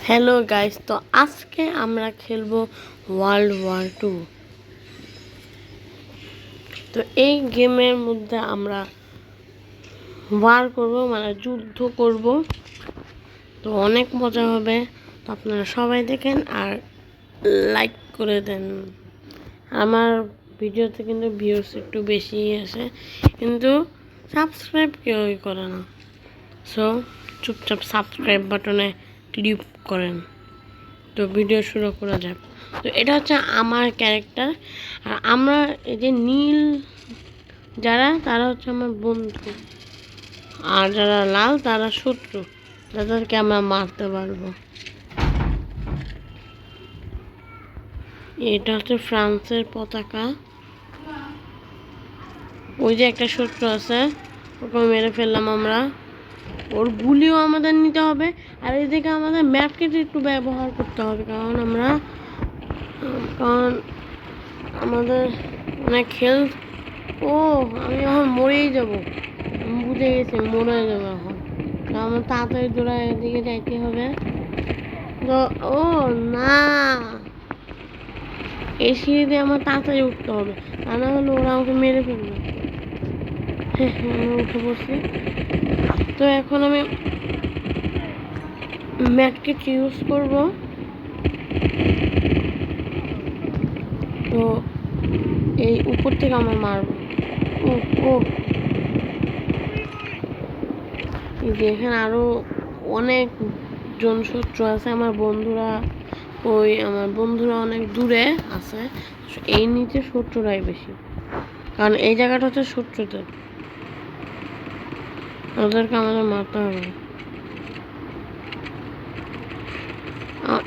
Hello guys, তো আজকে আমরা খেলবো ওয়ার্ল্ড ওয়ার 2। তো এই গেমের মধ্যে আমরা ওয়ার করব, মানে যুদ্ধ করব। তো অনেক মজা হবে। তো আপনারা সবাই দেখেন আর লাইক করে দেন। আমার ভিডিওতে কিন্তু ভিউজ একটু বেশি আসে, কিন্তু সাবস্ক্রাইব কেউই করে না। সো চুপচাপ সাবস্ক্রাইব বাটনে ক্লিক করেন। তো ভিডিও শুরু করা যাক। তো এটা হচ্ছে আমার ক্যারেক্টার, আর আমরা এই যে নীল যারা, তারা হচ্ছে আমার বন্ধু, আর যারা লাল তারা শত্রু, যাদেরকে আমরা মারতে পারবো। এটা হচ্ছে ফ্রান্সের পতাকা। ওই যে একটা শত্রু আছে, ওকে মেরে ফেললাম আমরা। ওর গুলিও আমাদের নিতে হবে, আর এদিকে আমাদের ম্যাপকে একটু ব্যবহার করতে হবে, কারণ আমাদের অনেক হেলথ। ও, আমি এখন মরেই যাব, বুঝে গেছি মরে যাবো এখন। আমার তাড়াতাড়ি দৌড়ায় এদিকে যাইতে হবে। তো ও না, এই সিঁড়ি দিয়ে আমার তাড়াতাড়ি উঠতে হবে, তা না হলে ওরা আমাকে মেরে ফেলবে। হ্যাঁ, আমি উঠে পড়ছি। তো এখন আমি ম্যাটকে ইউজ করব। তো এই উপর থেকে আমার মারবো। ও ও, যে এখানে আরো অনেক জন শত্রু আছে। আমার বন্ধুরা অনেক দূরে আছে। এই নিচে শত্রুরাই বেশি, কারণ এই জায়গাটা হচ্ছে শত্রুদের, ওদেরকে আমাদের মারতে হবে।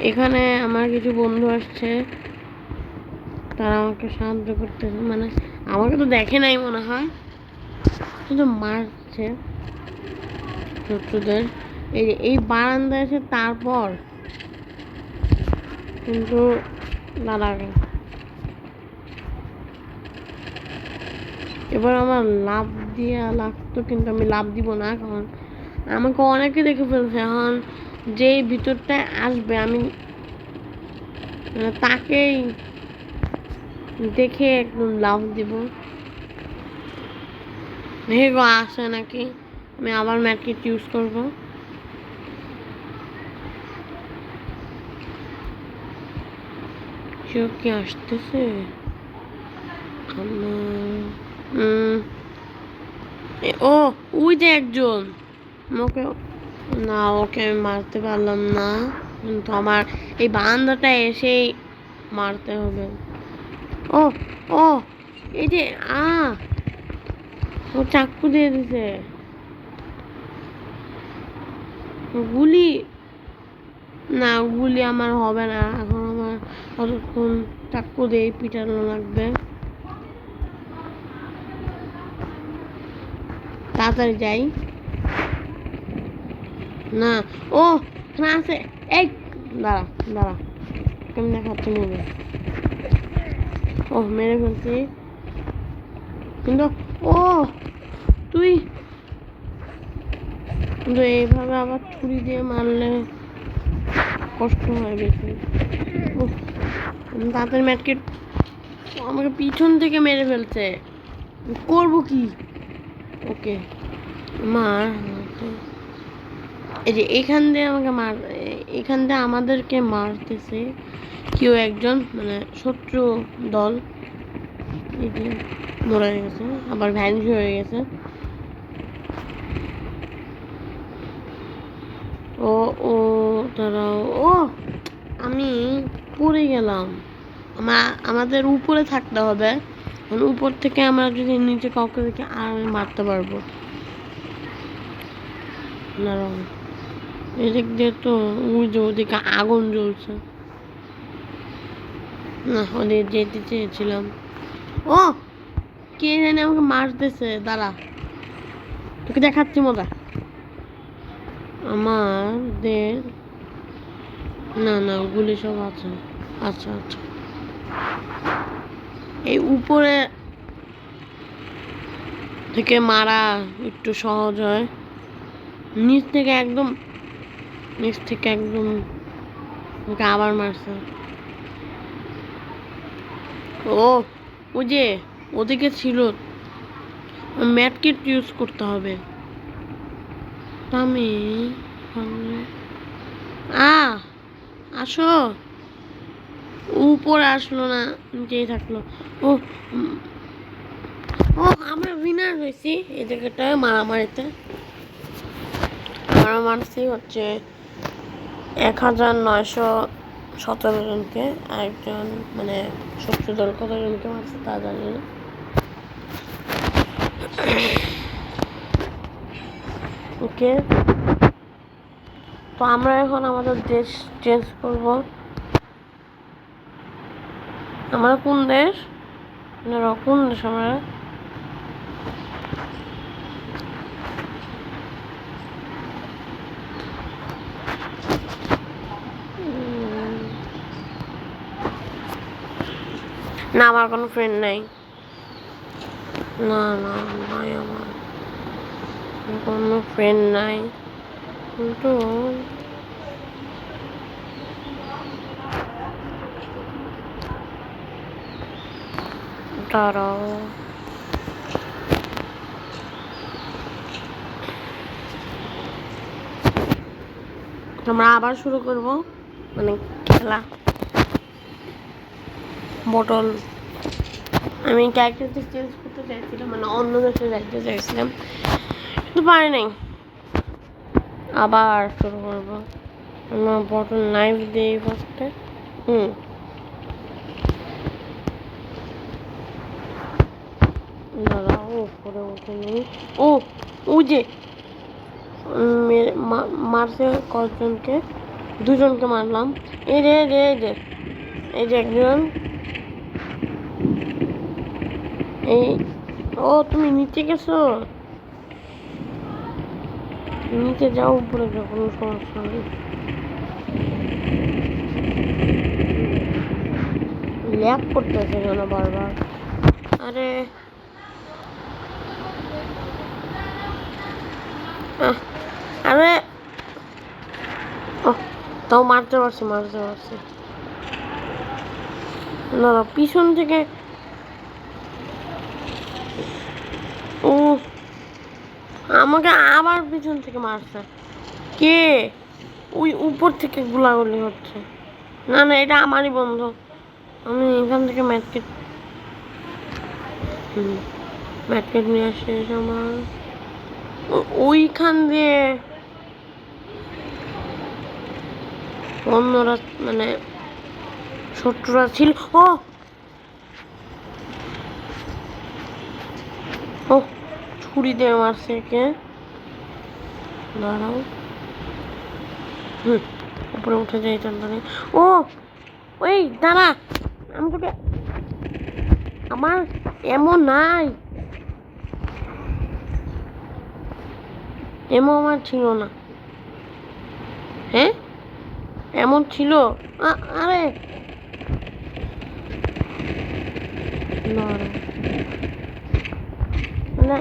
এখানে আমার কিছু বন্ধু আসছে, তারা আমাকে সাহায্য করতেছে, মানে আমাকে তো দেখে নাই মনে হয়, শুধু মারছে শত্রুদের। এই বারান্দায় এসে তারপর কিন্তু দাঁড়াবে। এবার আমার লাভ দিয়ে লাগতো, কিন্তু আমি লাভ দিব না, কারণ আমাকে অনেকে দেখে ফেলছে। এখন যে ভিতরটায় আসবে, আমি তাকেই দেখে একদম লাভ দিব। হেগো আসে নাকি, আমি আবার ম্যাটকে ইউজ করব। কেউ কি আসতেছে? ও, ওই যে একজন। ওকে না, ওকে আমি মারতে পারলাম না, কিন্তু আমার এই বারান্দাটা এসেই মারতে হবে। ও ও, এই যে ও চাকু দিয়ে দিছে। গুলি না, গুলি আমার হবে না এখন। আমার কতক্ষণ চাকু দিয়ে পিটানো লাগবে। তাড়াতাড়ি যাই। না, ও এখানে আছে। এই দাঁড়া দাঁড়া, কেমন দেখাচ্ছে মনে। ও, মেরে ফেলছি, কিন্তু ও তুই কিন্তু এইভাবে আবার ছুরি দিয়ে মারলে কষ্ট হয় বেশি। তাদের ম্যাটকে আমাকে পিছন থেকে মেরে ফেলছে, করবো কি? ওকে মার। এই যে এখান দিয়ে আমাদেরকে মারতেছে কেউ একজন, মানে শত্রু দল। এই যে মরে গেছে, আবার ভ্যানিশ হয়ে গেছে। ও ও দাঁড়াও, ও আমি পড়ে গেলাম। আমাদের উপরে থাকতে হবে, উপর থেকে আমরা যদি নিচে কাউকে দেখি আর আমি মারতে পারবো। দাঁড়াও, এদিক দিয়ে তো ওদিকে আগুন জ্বলছে না, ওদের যেতে চেয়েছিলাম। ও, কে জানে আমাকে মারতেছে, দাঁড়া তোকে দেখাচ্ছি মজা। আমাদের না না, গুলি সব আছে। আচ্ছা আচ্ছা, এই উপরে থেকে মারা একটু সহজ হয়, নিচ থেকে একদম ওকে আবার মারছে। ও ওই যে ওদিকে ছিল, ম্যাট কিট ইউজ করতে হবে। আমি আসো, উপরে আসলো না, নিচেই থাকলো। ও ও আমরা উইনার হয়েছি এই জায়গাটায় মারামারিতে। আমরা মারছি হচ্ছে 1917 জনকে, আরেকজন মানে শত্রু দল কতজনকে মারছে তা জানি না। ওকে, তো আমরা এখন আমাদের দেশ চেঞ্জ করব। আমরা কোন দেশ, কোন দেশ আমরা? না আমার কোনো ফ্রেন্ড নাই। না না নাই, আমার কোনো ফ্রেন্ড নাই। কিন্তু দাঁড়াও, আমরা আবার শুরু করব মানে খেলা। বটল আমি ক্যারেক্টার চেঞ্জ করতে চাইছিলাম, মানে অন্য দেশে যাইতে চাইছিলাম, কিন্তু পারি নাই। আবার শুরু করবো। আমরা বটল নাইফ দিই ফার্স্টে। দাঁড়াও, উপরে উঠেনি। ও ওই যে মারছে কতজনকে, দুজনকে মারলাম। এই রে রে রে, এই যে একজন। এই ও তুমি নিচে গেছো, নিচে যাও, উপরে যাও, কোনো সমস্যা নেই। ল্যাগ করতেছে কেন বারবার? আরে আরে তাও মারতে পারছি। না পিছন থেকে। ও আমাকে আবার পিছন থেকে মারছে। কে? ওই উপর থেকে গুলাগুলি হচ্ছে। না না, এটা আমারই বন্ধু। আমি এখান থেকে ম্যাটকেট নিয়ে আসি। আমার ওইখান দিয়ে অন্যরা মানে শত্রুরা ছিল। ও ছুরি দিয়ে মারছে কে? দাঁড়াও, উপরে উঠে যাই তাড়াতাড়ি। ও ওই দাঁড়া, আমি তোকে, আমার এমন নাই, এমন আমার ছিল না। হ্যাঁ এমন ছিল। আরে মানে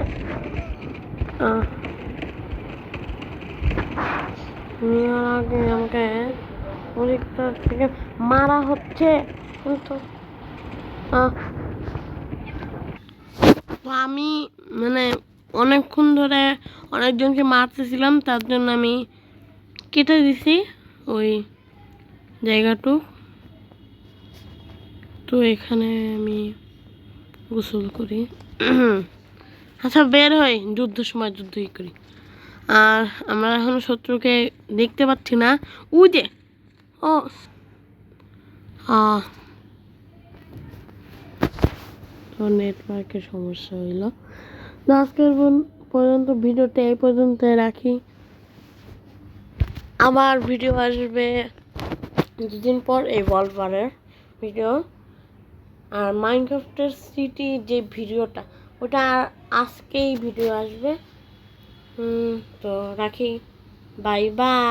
আগে আমাকে ওদিকটা থেকে মারা হচ্ছে, কিন্তু তো আমি মানে অনেকক্ষণ ধরে অনেকজনকে মারতেছিলাম, তার জন্য আমি কেটে দিছি ওই জায়গাটুক। তো এখানে আমি গোসল করি। আচ্ছা বের হই, যুদ্ধের সময় যুদ্ধই করি। আর আমরা এখন শত্রুকে দেখতে পাচ্ছি না। ওই যে ও নেটওয়ার্কের সমস্যা হইল। আজকের পর্যন্ত ভিডিওটা এই পর্যন্ত রাখি। আবার ভিডিও আসবে দুদিন পর, এই ওয়ালপারের ভিডিও। আর মাইনক্রাফটের সিটি যে ভিডিওটা, ওটা আজকেই ভিডিও আসবে। তো রাখি, বাই বাই।